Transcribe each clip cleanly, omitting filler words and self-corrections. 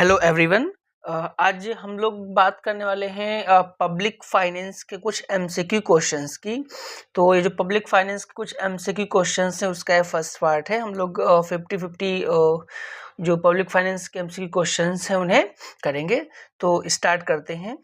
Hello everyone. आज हम लोग बात करने वाले हैं पब्लिक फाइनेंस के कुछ एमसीक्यू क्वेश्चंस की। तो ये जो पब्लिक फाइनेंस के कुछ एमसीक्यू क्वेश्चंस हैं उसका ये फर्स्ट पार्ट है। हम लोग 50-50 जो पब्लिक फाइनेंस के एमसीक्यू क्वेश्चंस हैं उन्हें करेंगे। तो स्टार्ट करते हैं।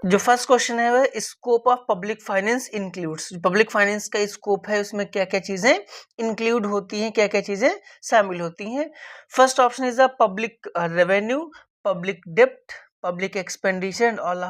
जो फर्स्ट क्वेश्चन है वह scope of public finance includes. Public finance का स्कोप है उसमें क्या क्या चीजें इंक्लूड होती हैं, क्या क्या चीजें शामिल होती हैं। First option is a public revenue, public डेप्ट, public expenditure and all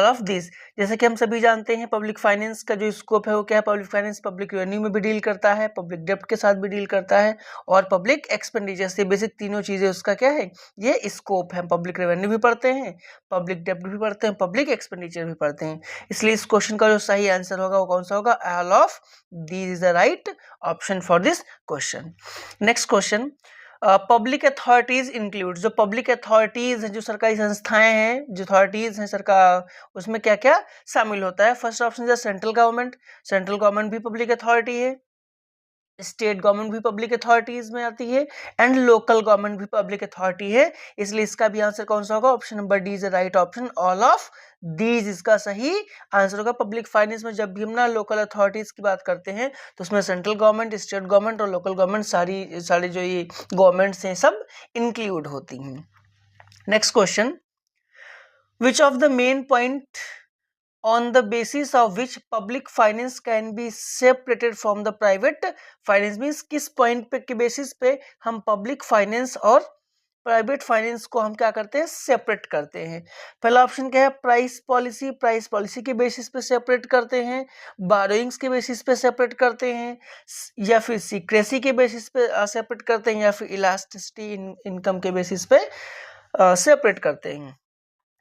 of this. जैसे कि हम सभी जानते हैं पब्लिक फाइनेंस का जो स्कोप है वो क्या है। पब्लिक फाइनेंस पब्लिक रेवेन्यू में भी डील करता है, पब्लिक डेप्ट के साथ भी डील करता है और पब्लिक एक्सपेंडिचर से। बेसिक तीनों चीजें उसका क्या है, ये स्कोप है। पब्लिक रेवेन्यू भी पढ़ते हैं, पब्लिक डेब्ट भी पढ़ते हैं, पब्लिक एक्सपेंडिचर भी पढ़ते हैं। इसलिए इस क्वेश्चन का जो सही आंसर होगा वो कौन सा होगा, all of these is the right option for this question. Next question, public authorities include. जो पब्लिक अथॉरिटीज हैं, जो सरकारी संस्थाएं हैं, जो अथॉरिटीज हैं सरकार, उसमें क्या क्या शामिल होता है। फर्स्ट ऑप्शन है सेंट्रल गवर्नमेंट। सेंट्रल गवर्नमेंट भी पब्लिक अथॉरिटी है। स्टेट गवर्नमेंट भी पब्लिक अथॉरिटीज में आती है एंड लोकल गवर्नमेंट भी पब्लिक अथॉरिटी है। इसलिए इसका भी आंसर कौन सा होगा, option number D is the right option, all of these इसका सही आंसर होगा। पब्लिक फाइनेंस में जब भी हम ना लोकल अथॉरिटीज की बात करते हैं तो उसमें सेंट्रल गवर्नमेंट, स्टेट गवर्नमेंट और लोकल गवर्नमेंट सारी जो ये गवर्नमेंट्स हैं सब इंक्लूड होती हैं। Next question, which of the main point on the basis of which public finance can be separated from the private finance, means किस पॉइंट पे के बेसिस पे हम पब्लिक फाइनेंस और प्राइवेट फाइनेंस को हम क्या करते हैं, सेपरेट करते हैं। पहला ऑप्शन क्या है, प्राइस पॉलिसी। प्राइस पॉलिसी के बेसिस पे सेपरेट करते हैं, बारोइंग्स के बेसिस पे सेपरेट करते हैं, या फिर सीक्रेसी के बेसिस पे सेपरेट करते हैं, या फिर इलास्टिसिटी इनकम के बेसिस पे सेपरेट करते हैं।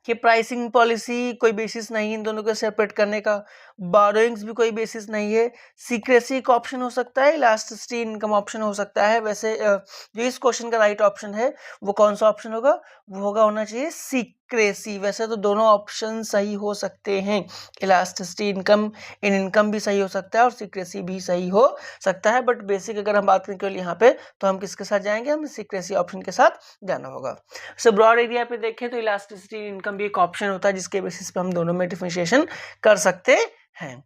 कि प्राइसिंग पॉलिसी कोई बेसिस नहीं इन दोनों को सेपरेट करने का, बारोइंग्स भी कोई बेसिस नहीं है, सीक्रेसी का ऑप्शन हो सकता है, इलास्टिसिटी इनकम ऑप्शन हो सकता है। वैसे जो इस क्वेश्चन का राइट ऑप्शन है वो कौन सा ऑप्शन होगा, वो होना चाहिए सीक्रेसी। वैसे तो दोनों ऑप्शन सही हो सकते हैं, इलास्टिसिटी इनकम भी सही हो सकता है और सीक्रेसी भी सही हो सकता है, बट बेसिक अगर हम बात करें केवल यहाँ पे तो हम किसके साथ जाएंगे, हम सीक्रेसी ऑप्शन के साथ जाना होगा। सो ब्रॉड एरिया पे देखें तो इलास्टिसिटी इनकम भी एक ऑप्शन होता है जिसके बेसिस पे हम दोनों में डिफरेंशिएशन कर सकते हैं।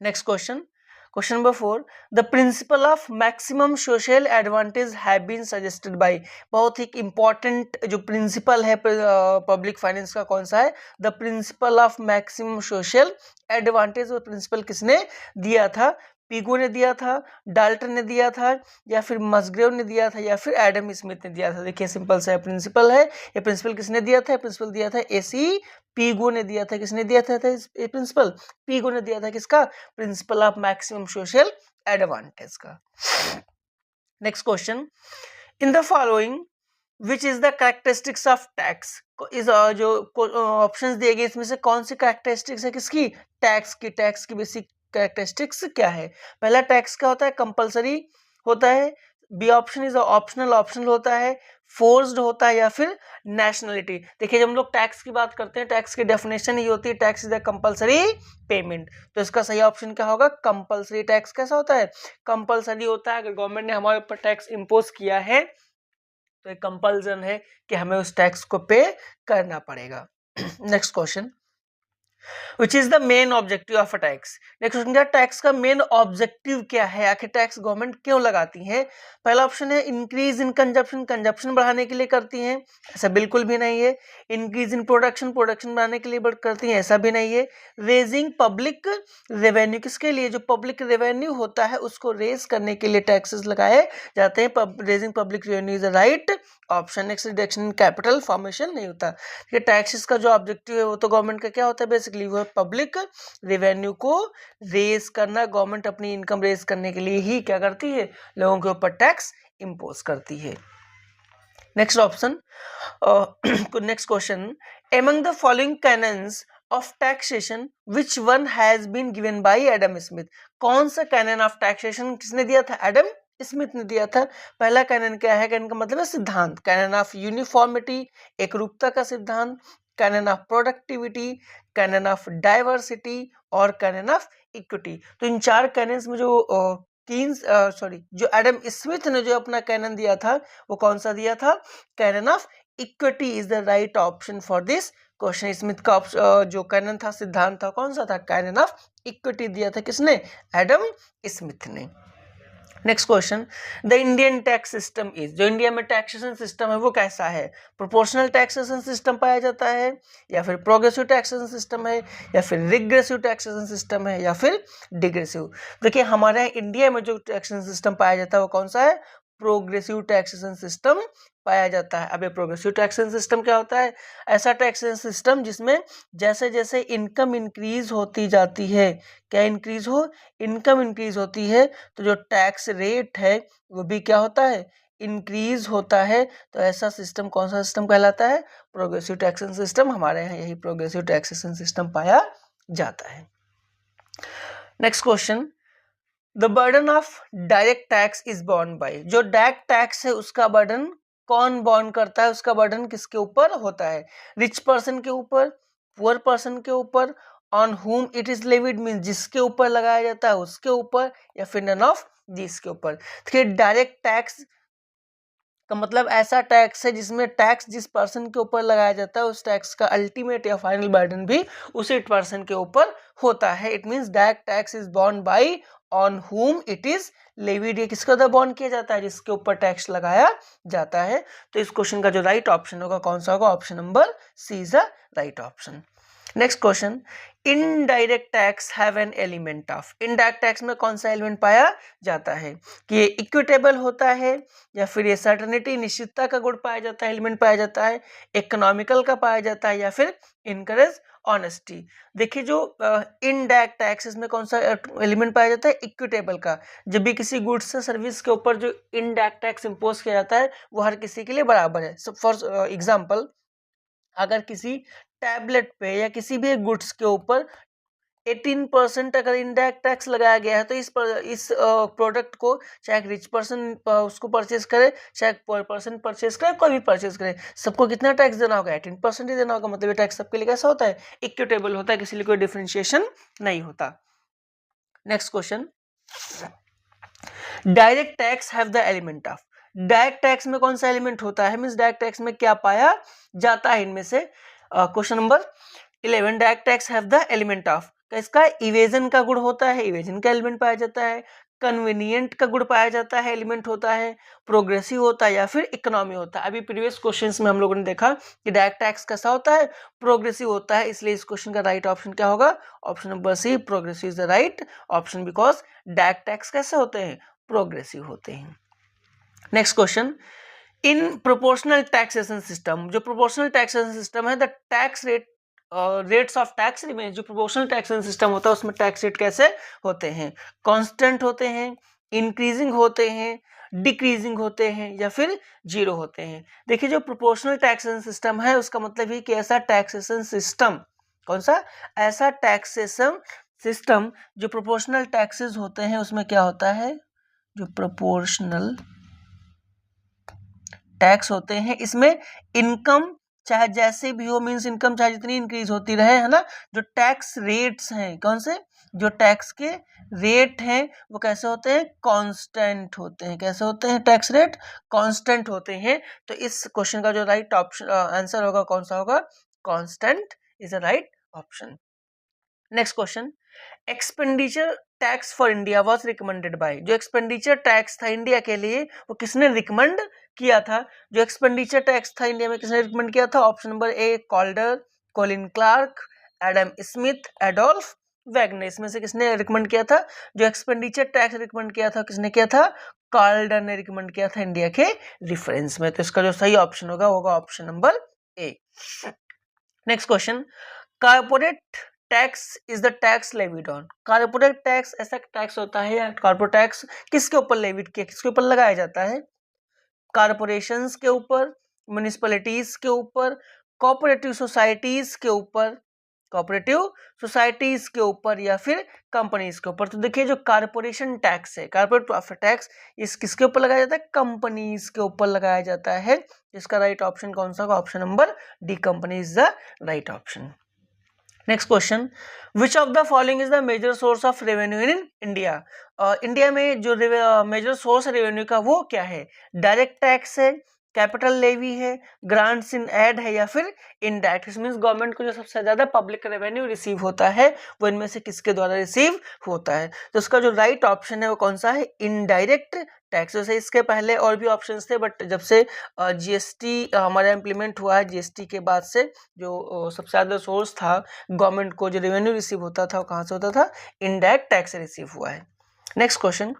Next question, question number 4, the principle of maximum social advantage have been suggested by. बहुत ही इंपॉर्टेंट जो प्रिंसिपल है पब्लिक फाइनेंस का कौन सा है, the principle of maximum social advantage. वो प्रिंसिपल किसने दिया था, पीगो ने दिया था, डाल्टन ने दिया था, या फिर मसग्रेव ने दिया था, या फिर एडम स्मिथ ने दिया था। देखिए सिंपल सा प्रिंसिपल है। ये प्रिंसिपल किसने दिया था, प्रिंसिपल दिया था एसी पीगो ने दिया था। किसने दिया था ये प्रिंसिपल, पीगो ने दिया था। किसका, principle of maximum social advantage का। Next question, in the following which is the characteristics of tax. इस जो ऑप्शंस दिए गए इसमें से कौन सी कैरेक्टरिस्टिक्स है किसकी, टैक्स की। टैक्स की बेसिक कैरेक्टरिस्टिक्स क्या है। पहला टैक्स क्या होता है, कंपलसरी होता है। बी ऑप्शन इज ऑप्शनल होता है, फोर्स्ड होता है, या फिर नेशनलिटी। देखिए जब हम लोग टैक्स की बात करते हैं टैक्स की डेफिनेशन ही होती है tax is the compulsory payment. तो इसका सही ऑप्शन क्या होगा, कंपलसरी। टैक्स कैसा होता है, कंपलसरी होता है। अगर गवर्नमेंट ने हमारे ऊपर टैक्स इम्पोज किया है तो एक कंपल्सन है कि हमें उस टैक्स को पे करना पड़ेगा। Next question, which is the main objective of a tax. Next question, tax का मेन ऑब्जेक्टिव क्या है, आखिर टैक्स गवर्नमेंट क्यों लगाती है। पहला ऑप्शन है इंक्रीज इन कंजप्शन, कंजप्शन बढ़ाने के लिए करती हैं, ऐसा बिल्कुल भी नहीं है। इंक्रीज इन प्रोडक्शन, प्रोडक्शन बढ़ाने के लिए करती हैं, ऐसा भी नहीं है। रेजिंग पब्लिक रेवेन्यू, किसके लिए, जो पब्लिक रेवेन्यू होता है उसको रेज करने के लिए टैक्सेस लगाए जाते हैं। Raising public revenue is the right option. Next, reduction in capital formation नहीं होता। ये टैक्सेस का जो ऑब्जेक्टिव है वो तो गवर्नमेंट का क्या होता है, बेसिकली वो पब्लिक रेवेन्यू को रेज करना। गवर्नमेंट अपनी इनकम रेज करने के लिए ही क्या करती है, लोगों के ऊपर टैक्स इंपोज करती है। Next option, next question, among the following canons of taxation which one has been given by Adam Smith. कौन सा कैनन ऑफ टैक्सेशन किसने दिया था, एडम स्मिथ ने दिया था। पहला कैनन क्या है, कैनन का मतलब है सिद्धांत। कैनन ऑफ यूनिफॉर्मिटी, एकरूपता का सिद्धांत, canon of productivity, canon of diversity और कैनन ऑफ इक्विटी। तो इन चार कैनन्स में जो कीन्स जो एडम स्मिथ ने जो अपना कैनन दिया था वो कौन सा दिया था? Canon of equity is the right option for this question. Smith का जो कैनन था, सिद्धांत था, कौन सा था? कैनन ऑफ इक्विटी दिया था किसने? एडम स्मिथ ने। Next question, the Indian tax system is, जो इंडिया में टैक्सेशन सिस्टम है वो कैसा है? प्रोपोर्शनल टैक्सेशन सिस्टम पाया जाता है, या फिर प्रोग्रेसिव टैक्सेशन सिस्टम है, या फिर रिग्रेसिव टैक्सेशन सिस्टम है, या फिर डिग्रेसिव? देखिए हमारे यहाँ इंडिया में जो टैक्सेशन सिस्टम पाया जाता है वो कौन सा है? प्रोग्रेसिव टैक्सेशन सिस्टम पाया जाता है। अब ये प्रोग्रेसिव टैक्सेशन सिस्टम क्या होता है? ऐसा टैक्सेशन सिस्टम जिसमें जैसे जैसे इनकम इंक्रीज होती जाती है, क्या इंक्रीज हो? इनकम इंक्रीज होती है, तो जो टैक्स रेट है वो भी क्या होता है? इंक्रीज होता है। तो ऐसा सिस्टम कौन सा सिस्टम कहलाता है? Progressive taxation system. हमारे यहाँ यही प्रोग्रेसिव टैक्सेशन सिस्टम पाया जाता है। Next question, the burden of direct tax is borne by, जो डायरेक्ट टैक्स है उसका बर्डन कौन बॉर्न करता है? उसका बर्डन किसके ऊपर होता है? रिच पर्सन के ऊपर, पुअर पर्सन के ऊपर, on whom it is levied means जिसके ऊपर लगाया जाता है उसके ऊपर, या फिर नन ऑफ दिस के ऊपर? देखिए डायरेक्ट टैक्स का मतलब ऐसा टैक्स है जिसमें टैक्स जिस पर्सन के ऊपर लगाया जाता है उस टैक्स का अल्टीमेट या फाइनल बर्डन भी उसी पर्सन के ऊपर होता है। It means direct tax is borne by on whom it is levied. ये किसके ऊपर बॉर्न किया जाता है? जिसके ऊपर टैक्स लगाया जाता है। तो इस क्वेश्चन का जो राइट ऑप्शन होगा कौन सा होगा? Option number C is the right option. Next question, indirect tax have an element of, indirect tax में कौन सा एलिमेंट पाया जाता है? कि ये इक्विटेबल होता है, या फिर ये सर्टेनिटी निश्चितता का गुण पाया जाता है, एलिमेंट पाया जाता है, इकोनॉमिकल का पाया जाता है, या फिर इनकरेज ऑनेस्टी? देखिए जो इनडायरेक्ट टैक्स इसमें कौन सा एलिमेंट पाया जाता है? इक्विटेबल का। जब भी किसी गुड्स या सर्विस के ऊपर जो इनडायरेक्ट टैक्स इंपोज किया जाता है वो हर किसी के लिए बराबर है। फॉर एग्जाम्पल, अगर किसी टैबलेट पे या किसी भी गुड्स के ऊपर 18% अगर इनडायरेक्ट टैक्स लगाया गया है तो इस प्रोडक्ट को चाहे रिच पर्सन उसको परचेज करे, चाहे पुअर पर्सन परचेज करे, कोई भी परचेज करे, सबको कितना टैक्स देना होगा? 18% ही देना होगा। मतलब ये टैक्स सबके लिए कैसा होता है? इक्विटेबल होता है, किसी लिए कोई डिफरेंशिएशन नहीं होता। Next question, direct tax have the element of, direct tax में कौन सा एलिमेंट होता है? मींस डायरेक्ट टैक्स में क्या पाया जाता है इनमें से? Question number 11, direct tax have the element of, इसका इवेजन का गुण होता है, इवेजन का एलिमेंट पाया जाता है, कन्वीनियंट का गुण पाया जाता है, एलिमेंट होता है, प्रोग्रेसिव होता है, या फिर इकोनॉमी होता है। अभी प्रीवियस क्वेश्चंस में हम लोगों ने देखा कि डायरेक्ट टैक्स कैसा होता है? प्रोग्रेसिव होता है। इसलिए इस क्वेश्चन का राइट ऑप्शन क्या होगा? Option number C, progressive is the right option, because direct tax कैसे होते हैं? प्रोग्रेसिव होते हैं। Next question, in proportional taxation system, जो प्रोपोर्शनल टैक्सेशन सिस्टम है, the tax rates of tax remain, जो प्रोपोर्शनल टैक्सेशन सिस्टम होता है उसमें टैक्स रेट कैसे होते हैं? कांस्टेंट होते हैं, इंक्रीजिंग होते हैं, डिक्रीजिंग होते हैं, या फिर जीरो होते हैं? देखिए जो प्रोपोर्शनल टैक्सेशन सिस्टम है उसका मतलब ही कि ऐसा टैक्सेशन सिस्टम, कौन सा? ऐसा टैक्सेशन सिस्टम जो प्रोपोर्शनल टैक्सेस होते हैं उसमें क्या होता है? जो प्रोपोर्शनल टैक्स होते हैं इसमें इनकम चाहे जैसे भी हो, मींस इनकम चाहे जितनी इंक्रीज होती रहे, है ना, जो टैक्स रेट्स हैं, कौन से? जो टैक्स के रेट हैं वो कैसे होते हैं? कांस्टेंट होते हैं। कैसे होते हैं? टैक्स रेट कांस्टेंट होते हैं। तो इस क्वेश्चन का जो राइट ऑप्शन आंसर होगा कौन सा होगा? Constant is the right option. Next question, expenditure tax for India was recommended by, जो एक्सपेंडिचर टैक्स था इंडिया के लिए वो किसने रिकमेंड किया था? जो एक्सपेंडिचर टैक्स था इंडिया में किसने रिकमेंड किया था? Option number A, Kaldor, Colin Clark, Adam Smith, Adolph Wagner. इसमें से किसने रिकमेंड किया था? जो एक्सपेंडिचर टैक्स रिकमेंड किया था किसने किया था? कॉल्डर ने रिकमेंड किया था इंडिया के रेफरेंस में। तो इसका जो सही ऑप्शन होगा वो होगा option number A. Next question, corporate tax is the tax levied on, corporate tax ऐसा टैक्स होता है या कॉर्पोरेट टैक्स किसके ऊपर लेविड किया, किसके ऊपर लगाया जाता है? कॉर्पोरेशंस के ऊपर, म्युनिसिपैलिटीज के ऊपर, कोऑपरेटिव सोसाइटीज के ऊपर, कोऑपरेटिव सोसाइटीज के ऊपर, या फिर कंपनीज के ऊपर? तो देखिए जो कॉर्पोरेशन टैक्स है, कॉर्पोरेट प्रॉफिट टैक्स, इस किसके ऊपर लगाया जाता है? कंपनीज के ऊपर लगाया जाता है। इसका राइट ऑप्शन कौन सा होगा? Option number D, company is the right option. Next question, which of the following is the major source of revenue in India? India में जो मेजर सोर्स रेवेन्यू का वो क्या है? डायरेक्ट टैक्स है, कैपिटल लेवी है, ग्रांट्स इन एड है, या फिर इनडायरेक्ट मींस गवर्नमेंट को जो सबसे ज्यादा पब्लिक रेवेन्यू रिसीव होता है वो इनमें से किसके द्वारा रिसीव होता है? तो उसका जो राइट ऑप्शन है वो कौन सा है? Indirect tax. वैसे इसके पहले और भी ऑप्शंस थे, बट जब से जीएसटी हमारा इम्प्लीमेंट हुआ है, जीएसटी के बाद से जो सबसे ज्यादा सोर्स था गवर्नमेंट को जो रेवेन्यू रिसीव होता था वो कहाँ से होता था? इनडायरेक्ट टैक्स से रिसीव हुआ है। Next question,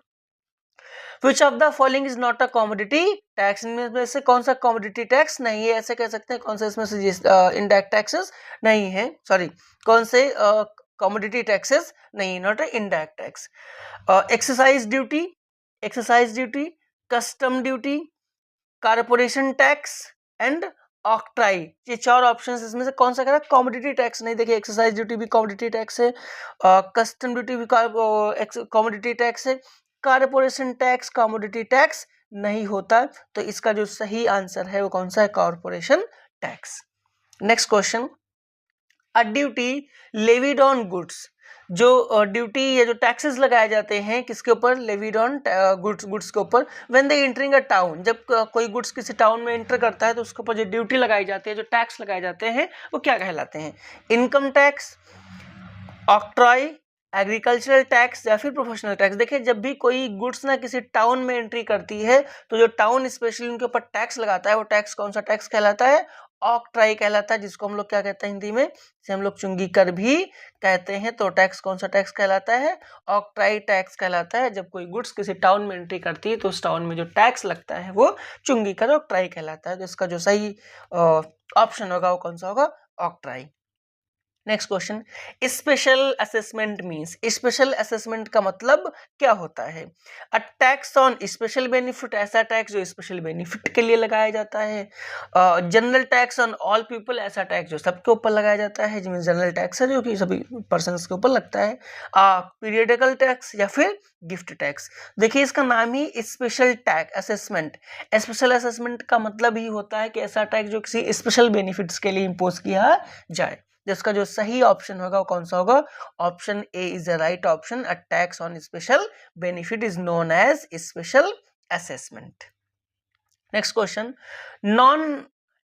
Which of the following is not a commodity tax? इनमें से कौन सा commodity tax नहीं है? ऐसे कह सकते हैं कौन सा इसमें से indirect taxes नहीं है, सॉरी कौन से commodity taxes नहीं, not a indirect tax. Excise duty, custom duty, corporation tax and octroi, ये चार ऑप्शंस इसमें से कौन सा कह रहा है? कॉमोडिटी टैक्स नहीं। देखिए एक्साइज ड्यूटी भी कॉमोडिटी टैक्स है, कस्टम ड्यूटी भी कॉमोडिटी टैक्स है, कॉर्पोरेशन टैक्स कॉमोडिटी टैक्स नहीं होता, तो इसका जो सही आंसर है वो कौन सा है? Corporation tax. Next question, a duty levied on goods, जो ड्यूटी या जो टैक्सेस लगाए जाते हैं किसके ऊपर? लेविड ऑन गुड्स के ऊपर। When they entering a town, जब कोई गुड्स किसी टाउन में एंटर करता है तो उसके ऊपर जो ड्यूटी लगाई जाती है, जो टैक्स लगाए जाते हैं वो क्या कहलाते हैं? Income tax, octroi, agricultural tax या फिर प्रोफेशनल टैक्स। देखिए जब भी कोई गुड्स ना किसी टाउन में एंट्री करती है तो जो टाउन स्पेशली उनके ऊपर टैक्स लगाता है वो टैक्स कौन सा टैक्स कहलाता है? ऑक्ट्राई कहलाता है, जिसको हम लोग क्या कहते हैं हिंदी में? से हम लोग चुंगी कर भी कहते हैं। तो टैक्स कौन सा टैक्स कहलाता है? ऑक्ट्राई टैक्स कहलाता है। जब कोई गुड्स किसी टाउन में एंट्री करती है तो उस टाउन में जो टैक्स लगता है वो चुंगी कर ऑक्ट्राई कहलाता है। तो इसका जो सही ऑप्शन होगा वो कौन सा होगा? Octroi. Next question, special assessment means, special assessment का मतलब क्या होता है? अ टैक्स ऑन स्पेशल बेनिफिट, ऐसा टैक्स जो स्पेशल बेनिफिट के लिए लगाया जाता है। General tax on all people, ऐसा टैक्स जो सबके ऊपर लगाया जाता है, जिसमें जनरल टैक्स है जो कि सभी पर्सन्स के ऊपर लगता है। पीरियडिकल टैक्स या फिर गिफ्ट टैक्स। देखिए इसका नाम ही special tax assessment. Special assessment का मतलब ही होता है कि ऐसा टैक्स जो किसी स्पेशल बेनिफिट्स के लिए इम्पोज किया जाए। जिसका जो सही ऑप्शन होगा वो कौन सा होगा? Option A is the right option. A tax on special benefit is known as special assessment. Next question, non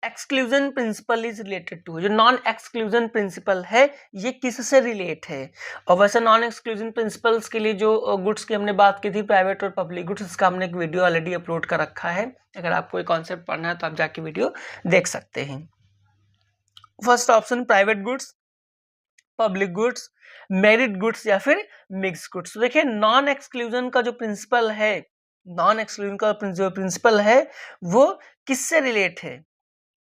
exclusion principle is related to, जो नॉन एक्सक्लूजन प्रिंसिपल है ये किससे रिलेट है? और वैसे नॉन एक्सक्लूजन प्रिंसिपल्स के लिए जो गुड्स की हमने बात की थी, प्राइवेट और पब्लिक गुड्स, इसका हमने एक वीडियो ऑलरेडी अपलोड कर रखा है। अगर आपको ये कॉन्सेप्ट पढ़ना है तो आप जाके वीडियो देख सकते हैं। First option private goods, public goods, merit goods या फिर मिक्स गुड्स। तो देखिए नॉन एक्सक्लूजन का जो प्रिंसिपल है, नॉन एक्सक्लूजन का जो प्रिंसिपल है वो किससे रिलेट है?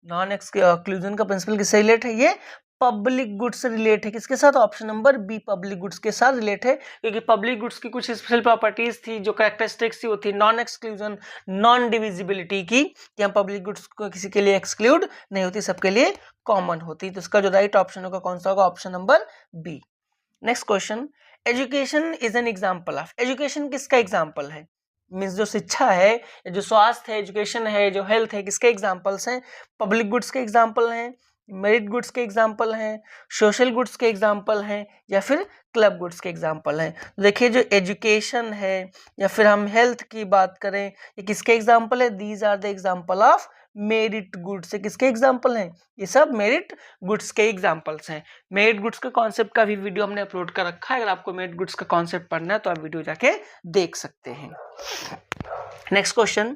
नॉन एक्सक्लूजन का प्रिंसिपल किससे रिलेट है? ये पब्लिक गुड्स से रिलेट है। किसके साथ? Option number B, public goods के साथ रिलेट है, क्योंकि पब्लिक गुड्स की कुछ स्पेशल प्रॉपर्टीज थी, जो कैरेक्टरिस्टिक्स थी वो थी नॉन एक्सक्लूजन, नॉन डिविजिबिलिटी की, कि हम पब्लिक गुड्स को किसी के लिए एक्सक्लूड नहीं होती, सबके लिए कॉमन होती। तो इसका जो राइट ऑप्शन होगा कौन सा होगा? Option number B. Next question, education is an example of, education किसका एग्जाम्पल है? मीन्स जो शिक्षा है, जो स्वास्थ्य है, एजुकेशन है, जो हेल्थ है, किसके एग्जाम्पल्स हैं? पब्लिक गुड्स के एग्जाम्पल हैं, मेरिट गुड्स के एग्जाम्पल हैं, सोशल गुड्स के एग्जाम्पल हैं, या फिर क्लब गुड्स के एग्जाम्पल हैं? देखिए जो एजुकेशन है या फिर हम हेल्थ की बात करें, ये किसके एग्जाम्पल है? These are the example of merit goods. से किसके एग्जाम्पल हैं? ये सब मेरिट गुड्स के एग्जाम्पल्स हैं। मेरिट गुड्स के कॉन्सेप्ट का भी वीडियो हमने अपलोड कर रखा है। अगर आपको मेरिट गुड्स का कॉन्सेप्ट पढ़ना है तो आप वीडियो जाके देख सकते हैं। Next question,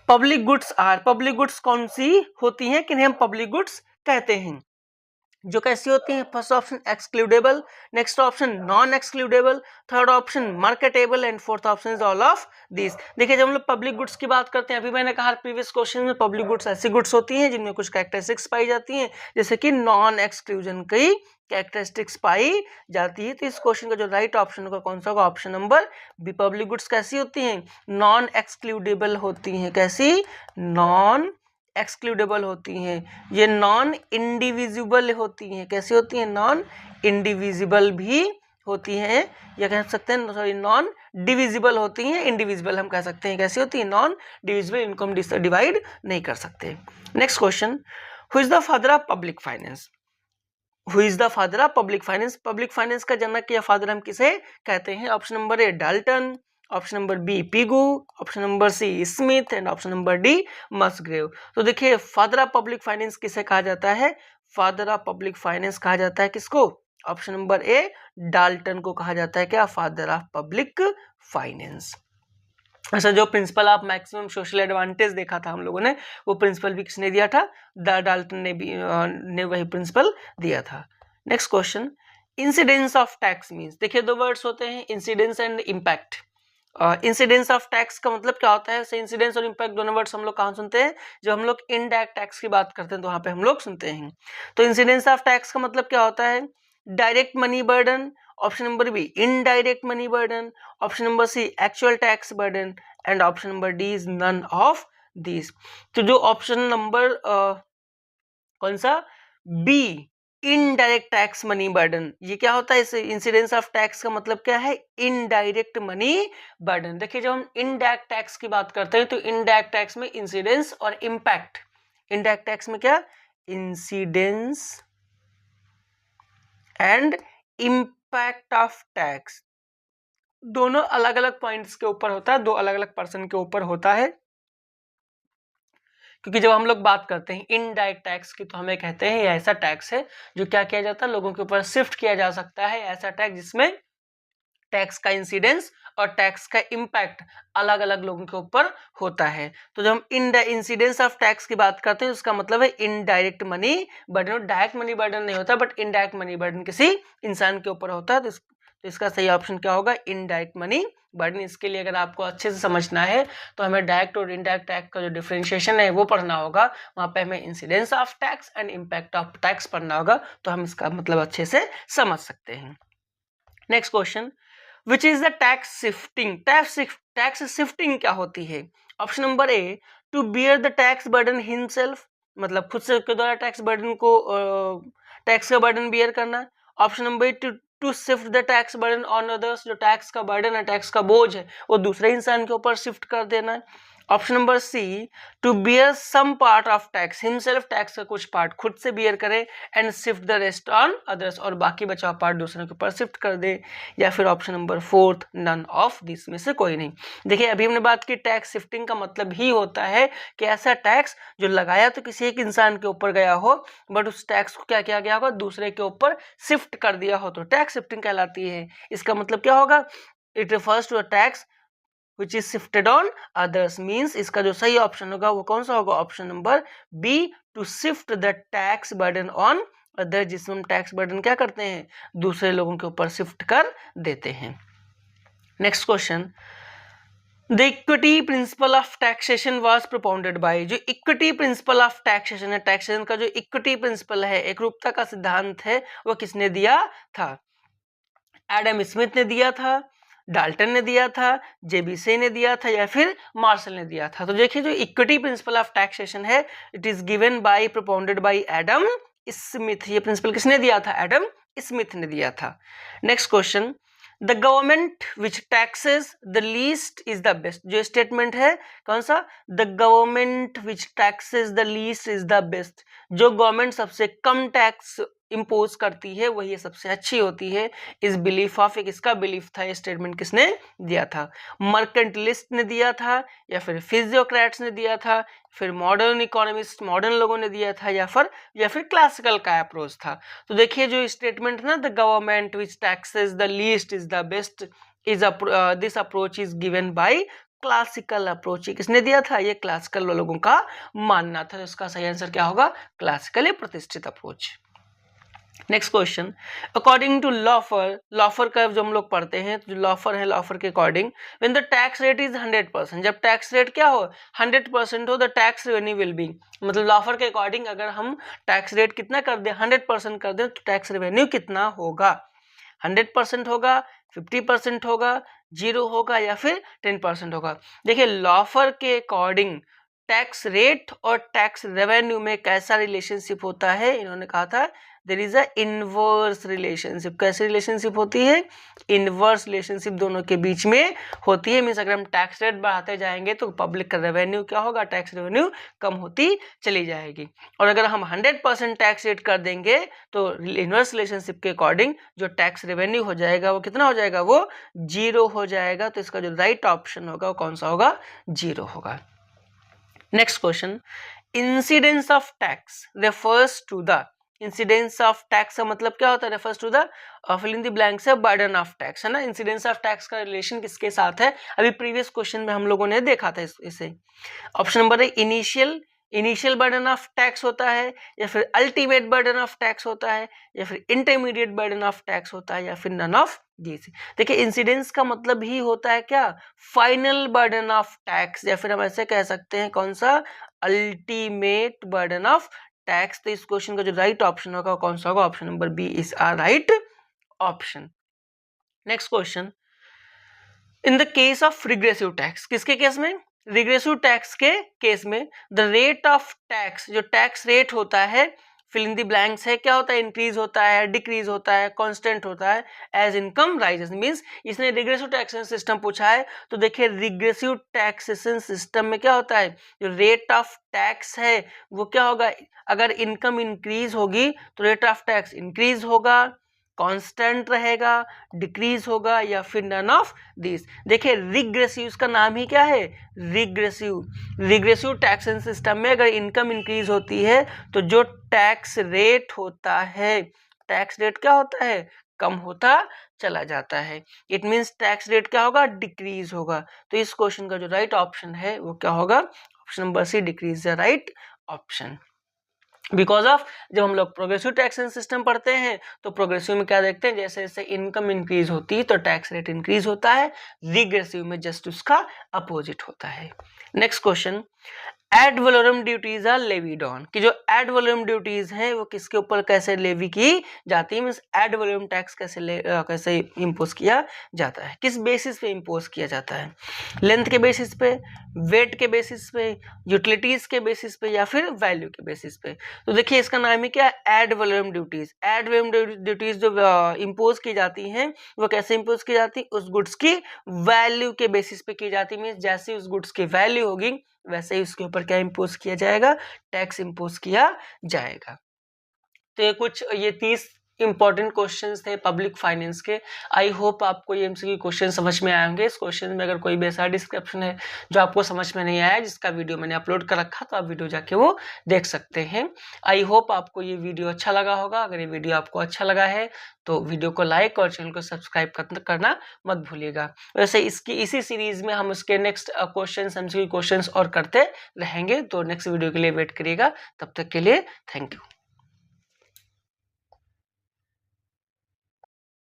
public goods are, public goods कौन सी होती हैं, किन्हें हम पब्लिक गुड्स कहते हैं? जो कैसी होती हैं? First option excludable, next option non excludable, third option marketable and fourth option is all of this. देखिए जब हम लोग पब्लिक गुड्स की बात करते हैं, अभी मैंने कहा प्रीवियस क्वेश्चन में, पब्लिक गुड्स ऐसी गुड्स होती हैं जिनमें कुछ कैरेक्टरिस्टिक्स पाई जाती हैं, जैसे कि नॉन एक्सक्लूजन की कैरेक्टरिस्टिक्स पाई जाती है। तो इस क्वेश्चन का जो राइट ऑप्शन होगा कौन सा होगा? Option number B. Public goods कैसी होती हैं? नॉन एक्सक्लूडेबल होती हैं। कैसी? नॉन एक्सक्लूडेबल होती हैं। ये नॉन इंडिविजिबल होती हैं। कैसी होती हैं? नॉन इंडिविजिबल भी होती हैं, या कह सकते हैं सॉरी नॉन डिविजिबल होती हैं। इंडिविजिबल हम कह सकते हैं। कैसी होती है? नॉन डिविजिबल, इनको हम डिवाइड नहीं कर सकते। Next question, who is the father of public finance? Who is the father of public finance, public finance का जनक या फादर हम किसे कहते हैं? Option number A Dalton, option number B Pigou, option number C Smith and option number D Musgrave. तो देखिए father of public finance किसे कहा जाता है? फादर ऑफ पब्लिक फाइनेंस कहा जाता है किसको? ऑप्शन नंबर ए डाल्टन को कहा जाता है क्या? Father of public finance. अच्छा, जो principal of maximum social advantage देखा था हम लोगों ने, वो प्रिंसिपल भी किसने दिया था? डाल्टन ने भी ने वही प्रिंसिपल दिया था। Next question, incidence of tax means, देखिए दो वर्ड्स होते हैं incidence and impact. Incidence of tax का मतलब क्या होता है? इंसिडेंस और इम्पैक्ट दोनों वर्ड्स हम लोग कहाँ सुनते हैं? जब हम लोग इनडायरेक्ट टैक्स की बात करते हैं तो वहां पे हम लोग सुनते हैं। तो इंसिडेंस ऑफ टैक्स का मतलब क्या होता है? Direct money burden, option number B indirect money burden, option number C actual tax burden and option number D is none of this. तो जो ऑप्शन नंबर कौन सा? B indirect tax money burden, ये क्या होता है? इस इंसिडेंस ऑफ टैक्स का मतलब क्या है? Indirect money burden. देखिए जब हम इनडायरेक्ट टैक्स की बात करते हैं तो इनडायरेक्ट टैक्स में इंसिडेंस और इम्पैक्ट, इनडायरेक्ट टैक्स में क्या? Incidence and impact of tax, दोनों अलग अलग पॉइंट्स के ऊपर होता है, दो अलग अलग पर्सन के ऊपर होता है। क्योंकि जब हम लोग बात करते हैं इनडायरेक्ट टैक्स की तो हमें कहते हैं ये ऐसा टैक्स है जो क्या किया जाता है? लोगों के ऊपर शिफ्ट किया जा सकता है। ऐसा टैक्स जिसमें टैक्स का इंसिडेंस और टैक्स का इम्पैक्ट अलग अलग लोगों के ऊपर होता है। तो जब हम इंसिडेंस ऑफ टैक्स की बात करते हैं उसका मतलब है indirect money burden. Direct money burden नहीं होता बट इनडायरेक्ट मनी बर्डन किसी इंसान के ऊपर होता है। तो इसका सही ऑप्शन क्या होगा? Indirect money burden. इसके लिए अगर आपको अच्छे से समझना है तो हमें डायरेक्ट और इनडायरेक्ट टैक्स का जो डिफरेंशिएशन है वो पढ़ना होगा। वहां पे हमें incidence of tax and impact of tax पढ़ना होगा, तो हम इसका मतलब अच्छे से समझ सकते हैं। Next question, which is the tax shifting? Tax shifting क्या होती है? Option number A to bear the tax burden himself, मतलब खुद से के द्वारा टैक्स बर्डन को टैक्स का बर्डन बियर करना। Option number two shift the tax burden on others, जो टैक्स का बर्डन है, टैक्स का बोझ है, वो दूसरे इंसान के ऊपर शिफ्ट कर देना है। Option number C to bear some part of tax himself, tax का कुछ पार्ट खुद से बियर करे and shift the rest on others, और बाकी बचा पार्ट दूसरे के ऊपर शिफ्ट कर दे। या फिर option number fourth none of this में से कोई नहीं। देखिए अभी हमने बात की टैक्स शिफ्टिंग का मतलब ही होता है कि ऐसा टैक्स जो लगाया तो किसी एक इंसान के ऊपर गया हो बट उस टैक्स को क्या किया गया होगा? दूसरे के ऊपर शिफ्ट कर दिया हो, तो टैक्स शिफ्टिंग कहलाती है। इसका मतलब क्या होगा? It refers to a tax which is shifted on others, means इसका जो सही ऑप्शन होगा वो कौन सा होगा? Option number B to shift the tax burden on other, जिसमें हम टैक्स बर्डन क्या करते हैं? दूसरे लोगों के ऊपर शिफ्ट कर देते हैं। Next question, the equity principle of taxation was propounded bye, जो इक्विटी प्रिंसिपल ऑफ टैक्सेशन है, टैक्सेशन का जो इक्विटी प्रिंसिपल है, एकरूपता का सिद्धांत है, वो किसने दिया था? एडम स्मिथ ने दिया था, डाल्टन ने दिया था, जेबीसे ने दिया था, या फिर मार्शल ने दिया था? तो देखिए जो इक्विटी प्रिंसिपल ऑफ टैक्सेशन है it is given by propounded bye Adam Smith. ये प्रिंसिपल किसने दिया था? एडम स्मिथ ने दिया था। Next question, the government which taxes the least is the best, जो स्टेटमेंट है कौन सा? The government which taxes the least is the best, जो गवर्नमेंट सबसे कम टैक्स इम्पोज करती है वही सबसे अच्छी होती है। इस बिलीफ ऑफ, एक इसका बिलीफ था, ये स्टेटमेंट किसने दिया था? मर्केंटलिस्ट ने दिया था, या फिर फिजियोक्रेट्स ने दिया था, फिर मॉडर्न इकोनॉमिस्ट मॉडर्न लोगों ने दिया था, या फिर क्लासिकल का अप्रोच था? तो देखिए जो स्टेटमेंट ना, the government which taxes the least is the best is this approach is given by classical approach. किसने दिया था? ये क्लासिकल लोगों का मानना था। तो इसका सही आंसर क्या होगा? क्लासिकली प्रतिष्ठित approach. Next question, according to Laffer, Laffer का जो हम लोग पढ़ते हैं तो जो लॉफर है, लॉफर के according when the tax rate is 100%, जब टैक्स रेट क्या हो? 100% हो, the tax revenue will be, मतलब लॉफर के अकॉर्डिंग अगर हम टैक्स रेट कितना कर दें? 100% कर दें तो टैक्स रेवेन्यू कितना होगा? 100% होगा, 50% होगा, 0 होगा, या फिर 10% होगा? देखिए लॉफर के अकॉर्डिंग टैक्स रेट और टैक्स रेवेन्यू में कैसा रिलेशनशिप होता है? इन्होंने कहा था there is a inverse relationship. कैसी रिलेशनशिप होती है? इनवर्स रिलेशनशिप दोनों के बीच में होती है। मीन्स अगर हम टैक्स रेट बढ़ाते जाएंगे तो पब्लिक का रेवेन्यू क्या होगा? टैक्स रेवेन्यू कम होती चली जाएगी। और अगर हम 100% टैक्स रेट कर देंगे तो इनवर्स रिलेशनशिप के अकॉर्डिंग जो टैक्स रेवेन्यू हो जाएगा वो कितना हो जाएगा? वो 0 हो जाएगा। तो इसका जो राइट ऑप्शन होगा वो कौन सा होगा? 0 होगा। Next question, incidence of tax refers to the, incidence of tax का मतलब क्या होता है? Refers to the fill in the blanks है बर्डन ऑफ टैक्स, है ना। इंसिडेंस ऑफ टैक्स का रिलेशन किसके साथ है? अभी प्रीवियस क्वेश्चन में हम लोगों ने देखा था इसे। ऑप्शन नंबर है इनिशियल बर्डन ऑफ टैक्स होता है, या फिर अल्टीमेट बर्डन ऑफ टैक्स होता है, या फिर इंटरमीडिएट बर्डन ऑफ टैक्स होता है, या फिर नन ऑफ दीज। देखिए इंसिडेंस का मतलब ही होता है क्या? फाइनल बर्डन ऑफ टैक्स, या फिर हम ऐसे कह सकते हैं कौन सा? Ultimate burden of tax. तो इस क्वेश्चन का जो राइट ऑप्शन होगा कौन सा होगा? Option number B is our right option. Next question, in the case of regressive tax, किसके केस में? रिग्रेसिव टैक्स के केस में द रेट ऑफ टैक्स, जो टैक्स रेट होता है फिल इन द ब्लैंक्स है, क्या होता है? इंक्रीज होता है, डिक्रीज होता है, कांस्टेंट होता है एज इनकम राइजेस। मींस इसने रिग्रेसिव टैक्सेशन सिस्टम पूछा है तो देखिए रिग्रेसिव टैक्सेशन सिस्टम में क्या होता है? जो रेट ऑफ टैक्स है वो क्या होगा? अगर इनकम इंक्रीज होगी तो रेट ऑफ टैक्स इंक्रीज होगा, कांस्टेंट रहेगा, डिक्रीज होगा, या फिर नन ऑफ दिस। देखिए रिग्रेसिव, इसका नाम ही क्या है? रिग्रेसिव टैक्सेशन सिस्टम में अगर इनकम इंक्रीज होती है तो जो टैक्स रेट होता है, टैक्स रेट क्या होता है? कम होता चला जाता है। इट मींस टैक्स रेट क्या होगा? डिक्रीज होगा। तो इस क्वेश्चन का जो राइट ऑप्शन है वो क्या होगा? Option number C, decrease the right option. Because of जब हम लोग प्रोग्रेसिव टैक्सेशन सिस्टम पढ़ते हैं तो प्रोग्रेसिव में क्या देखते हैं? जैसे जैसे इनकम इंक्रीज होती है तो टैक्स रेट इंक्रीज होता है, रिग्रेसिव में जस्ट उसका अपोजिट होता है। Next question, ad valorem duties are levied on, कि जो एड वैलोरम ड्यूटीज हैं वो किसके ऊपर कैसे लेवी की जाती है? मींस एड वैलोरम टैक्स कैसे इंपोज किया जाता है, किस बेसिस पे इंपोज किया जाता है? लेंथ के बेसिस पे, वेट के बेसिस पे, यूटिलिटीज के बेसिस पे, या फिर वैल्यू के बेसिस पे? तो देखिए इसका नाम ही क्या है? Add valorem duties. Add valorem duties जो इंपोज की जाती हैं वो कैसे इंपोज की जाती है? उस गुड्स की वैल्यू के बेसिस पे की जाती है। मींस जैसे उस गुड्स की वैल्यू होगी वैसे ही उसके ऊपर क्या इंपोज किया जाएगा? टैक्स इंपोज किया जाएगा। तो ये 30 इंपॉर्टेंट क्वेश्चंस थे पब्लिक फाइनेंस के। आई होप आपको ये एमसीक्यू क्वेश्चन समझ में आए होंगे। इस क्वेश्चन में अगर कोई भी ऐसा डिस्क्रिप्शन है जो आपको समझ में नहीं आया, जिसका वीडियो मैंने अपलोड कर रखा, तो आप वीडियो जाके वो देख सकते हैं। आई होप आपको ये वीडियो अच्छा लगा होगा। अगर ये वीडियो आपको अच्छा लगा है तो वीडियो को लाइक और चैनल को सब्सक्राइब करना मत भूलिएगा। वैसे इसी सीरीज में हम उसके नेक्स्ट क्वेश्चन एमसीक्यू क्वेश्चन और करते रहेंगे। तो नेक्स्ट वीडियो के लिए वेट करिएगा। तब तक के लिए थैंक यू।